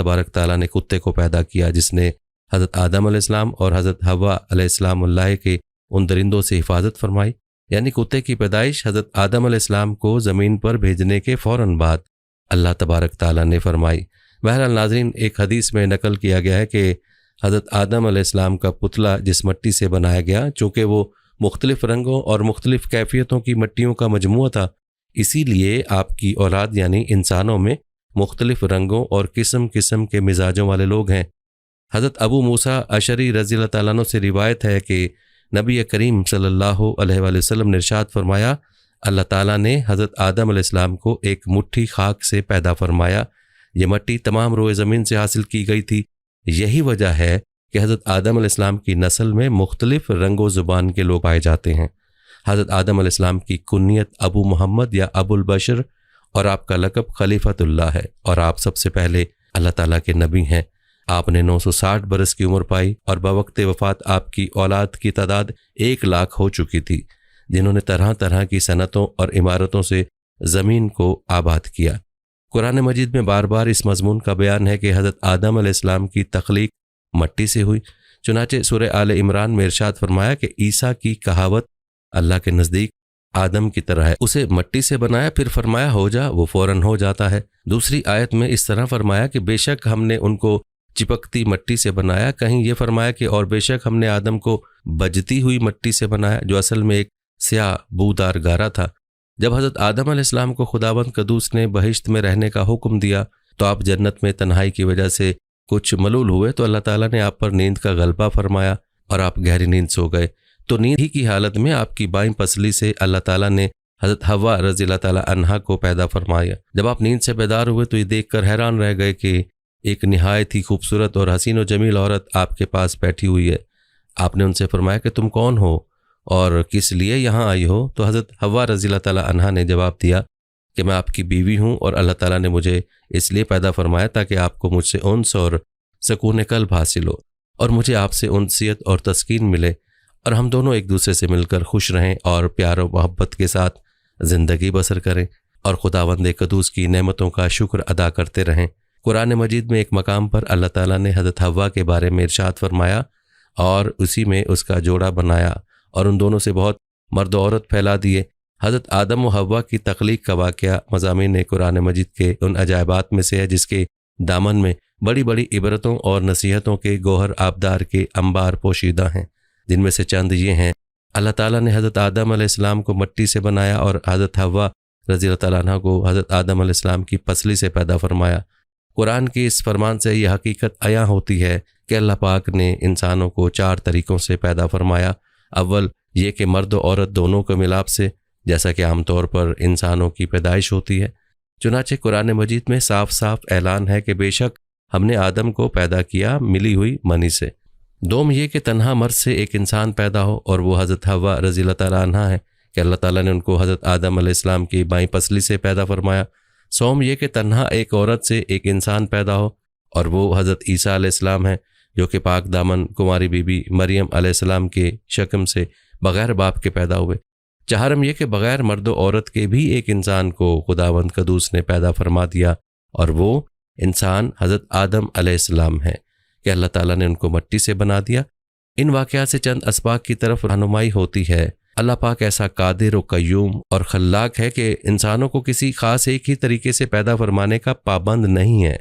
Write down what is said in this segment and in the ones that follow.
तबारक ताला ने कुत्ते को पैदा किया जिसने हज़रत आदम अलैहिस्सलाम और हज़रत हव्वा अलैहिस्सलाम के उन दरिंदों से हिफाजत फरमाई। यानी कुत्ते की पैदाइश हज़रत आदम अलैहिस्सलाम को ज़मीन पर भेजने के फ़ौरन बाद अल्लाह तबारक ताला ने फरमाई। बहरहाल नाज़रीन, एक हदीस में नकल किया गया है कि हज़रत आदम अलैहिस्सलाम का पुतला जिस मिट्टी से बनाया गया, चूँकि वो मुख्तलिफ़ रंगों और मुख्तलिफ़ कैफियतों की मिट्टियों का मजमूआ था, इसीलिए आपकी औलाद यानी इंसानों में मुख्तलिफ़ रंगों और किस्म किस्म के मिजाजों वाले लोग हैं। हज़रत अबू मूसा अशरी रज़ी अल्लाह ताला अन्हु से रिवायत है कि नबी करीम सल्लल्लाहु अलैहि वसल्लम ने इरशाद फरमाया, अल्लाह ताला ने हज़रत आदम अलैहिस्सलाम को एक मुट्ठी खाक से पैदा फरमाया। ये मिट्टी तमाम रोए ज़मीन से हासिल की गई थी। यही वजह है कि हज़रत आदम अलैहिस्सलाम की नस्ल में मुख्तलिफ़ रंगो ज़ुबान के लोग पाए जाते हैं। हज़रत आदम अलैहिस्सलाम की कुन्नियत अबू मोहम्मद या अबुल बशर और आपका लक़ब खलीफतुल्लाह है और आप सबसे पहले अल्लाह ताला के नबी हैं। आपने 960 बरस की उम्र पाई और बवक्त वफ़ात आपकी औलाद की तादाद 1 लाख हो चुकी थी, जिन्होंने तरह तरह की सनतों और इमारतों से ज़मीन को आबाद किया। कुरान मजीद में बार बार इस मज़मून का बयान है कि हज़रत आदम अलैहिस्सलाम की तख्लीक मट्टी से हुई। चुनाचे सूरह आले इमरान में इरशाद फरमाया कि ईसा की कहावत अल्लाह के नज़दीक आदम की तरह है, उसे मट्टी से बनाया फिर फरमाया हो जा, वो फ़ौरन हो जाता है। दूसरी आयत में इस तरह फरमाया कि बेशक हमने उनको चिपकती मट्टी से बनाया, कहीं ये फरमाया कि और बेशक हमने आदम को बजती हुई मट्टी से बनाया, जो असल में एक स्याह बूदार गारा था। जब हज़रत आदम अलैहिस्सलाम को खुदावंद कदूस ने बहिश्त में रहने का हुक्म दिया तो आप जन्नत में तन्हाई की वजह से कुछ मलूल हुए, तो अल्लाह ताला ने आप पर नींद का गलबा फरमाया और आप गहरी नींद सो गए। तो नींद ही की हालत में आपकी बाईं पसली से अल्लाह ताला ने हज़रत हव्वा रज़ी अल्लाह ताला अन्हा को पैदा फरमाया। जब आप नींद से बेदार हुए तो ये देखकर हैरान रह गए कि एक निहायत ही खूबसूरत और हसीन व जमील औरत आपके पास बैठी हुई है। आपने उनसे फरमाया कि तुम कौन हो और किस लिए यहाँ आई हो? तो हज़रत हव्वा रज़ी अल्लाह ताला अन्हा ने जवाब दिया कि मैं आपकी बीवी हूँ और अल्लाह ताला ने मुझे इसलिए पैदा फरमाया ताकि आपको मुझसे उन्स और सकून कल्ब हासिल हो और मुझे आपसे उनसियत और तस्कीन मिले और हम दोनों एक दूसरे से मिलकर खुश रहें और प्यार और मोहब्बत के साथ ज़िंदगी बसर करें और खुदावंद कदूस की नेमतों का शुक्र अदा करते रहें। कुरान मजीद में एक मकाम पर अल्लाह ताला ने हज़रत हव्वा के बारे में इरशाद फरमाया और उसी में उसका जोड़ा बनाया और उन दोनों से बहुत मर्द औरत फैला दिए। हज़रत आदम व हव्वा की तख्लीक का वाक़या मज़ामीन कुरान मजीद के उन अजायबात में से है जिसके दामन में बड़ी बड़ी इबरतों और नसीहतों के गोहर आबदार के अंबार पोशीदा हैं, जिनमें से चंद ये हैं। अल्लाह ताला ने हज़रत आदम अलैहिस्सलाम को मिट्टी से बनाया और हज़रत हव्वा रज़ी अल्लाह ताला अन्हा को हज़रत आदम अलैहिस्सलाम की पसली से पैदा फरमाया। कुरान के इस फरमान से यह हकीकत अयां होती है कि अल्लाह पाक ने इंसानों को 4 तरीक़ों से पैदा फरमाया। अव्वल ये कि मर्द और औरत दोनों के मिलाप से, जैसा कि आमतौर पर इंसानों की पैदाइश होती है। चुनाचे कुरान मजीद में साफ साफ ऐलान है कि बेशक हमने आदम को पैदा किया मिली हुई मनी से। दोम ये कि तन्हा मर्द से एक इंसान पैदा हो और वो हज़रत हव्वा रज़ी अल्लाह ताला अन्हा है कि अल्लाह ताला ने उनको हज़रत आदम अलैहिस्सलाम की बाईं पसली से पैदा फरमाया। सोम ये कि तन्हा एक औरत से एक इंसान पैदा हो और वो हज़रत ईसा अलैहिस्सलाम है जो कि पाक दामन कुमारी बीबी मरियम अलैहिस्सलाम के शकम से बग़ैर बाप के पैदा हुए। चाहरम ये कि बग़ैर मर्द व औरत के भी एक इंसान को खुदावंद कदूस ने पैदा फरमा दिया और वो इंसान हज़रत आदम अलैहिस्सलाम है कि अल्लाह ताला ने उनको मिट्टी से बना दिया। इन वाक़यात से चंद असबाब की तरफ रहनुमाई होती है। अल्लाह पाक ऐसा कादिर व कय्यूम और खल्लाक है कि इंसानों को किसी ख़ास एक ही तरीके से पैदा फरमाने का पाबंद नहीं है,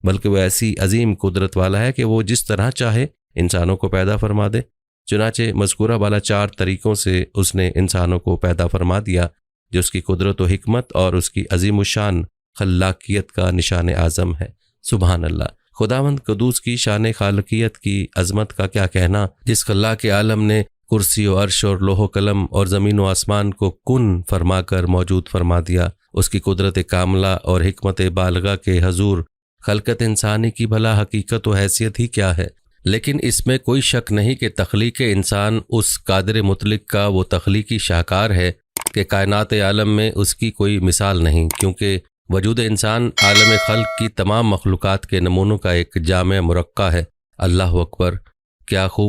बल्कि वो ऐसी अजीम कुदरत वाला है कि वो जिस तरह चाहे इंसानों को पैदा फरमा दे। चुनाचे मज़कूरा वाला 4 तरीक़ों से उसने इंसानों को पैदा फरमा दिया, जो उसकी कुदरत व हिकमत और उसकी अजीम शान खल्लाकियत का निशान आज़म है। सुबहान अल्लाह। खुदावंद कदूस की शान खालकियत की अज़मत का क्या कहना, जिस खल्लाक के आलम ने कुर्सी और अर्श और लोहो कलम और ज़मीन व आसमान को कुन फरमाकर मौजूद फरमा दिया। उसकी कुदरत कामला और हिकमत बालगा के हजूर खलकत इंसानी की भला हकीकत व हैसियत ही क्या है। लेकिन इसमें कोई शक नहीं कि तख्लीक इंसान उस कादिर मुतलिक का वो तख्लीकी शाहकार है कि कायनात आलम में उसकी कोई मिसाल नहीं, क्योंकि वजूद इंसान आलम खल्क की तमाम मखलूक़ात के नमूनों का एक जामे मुरक्का है। अल्लाह अकबर, क्या खूब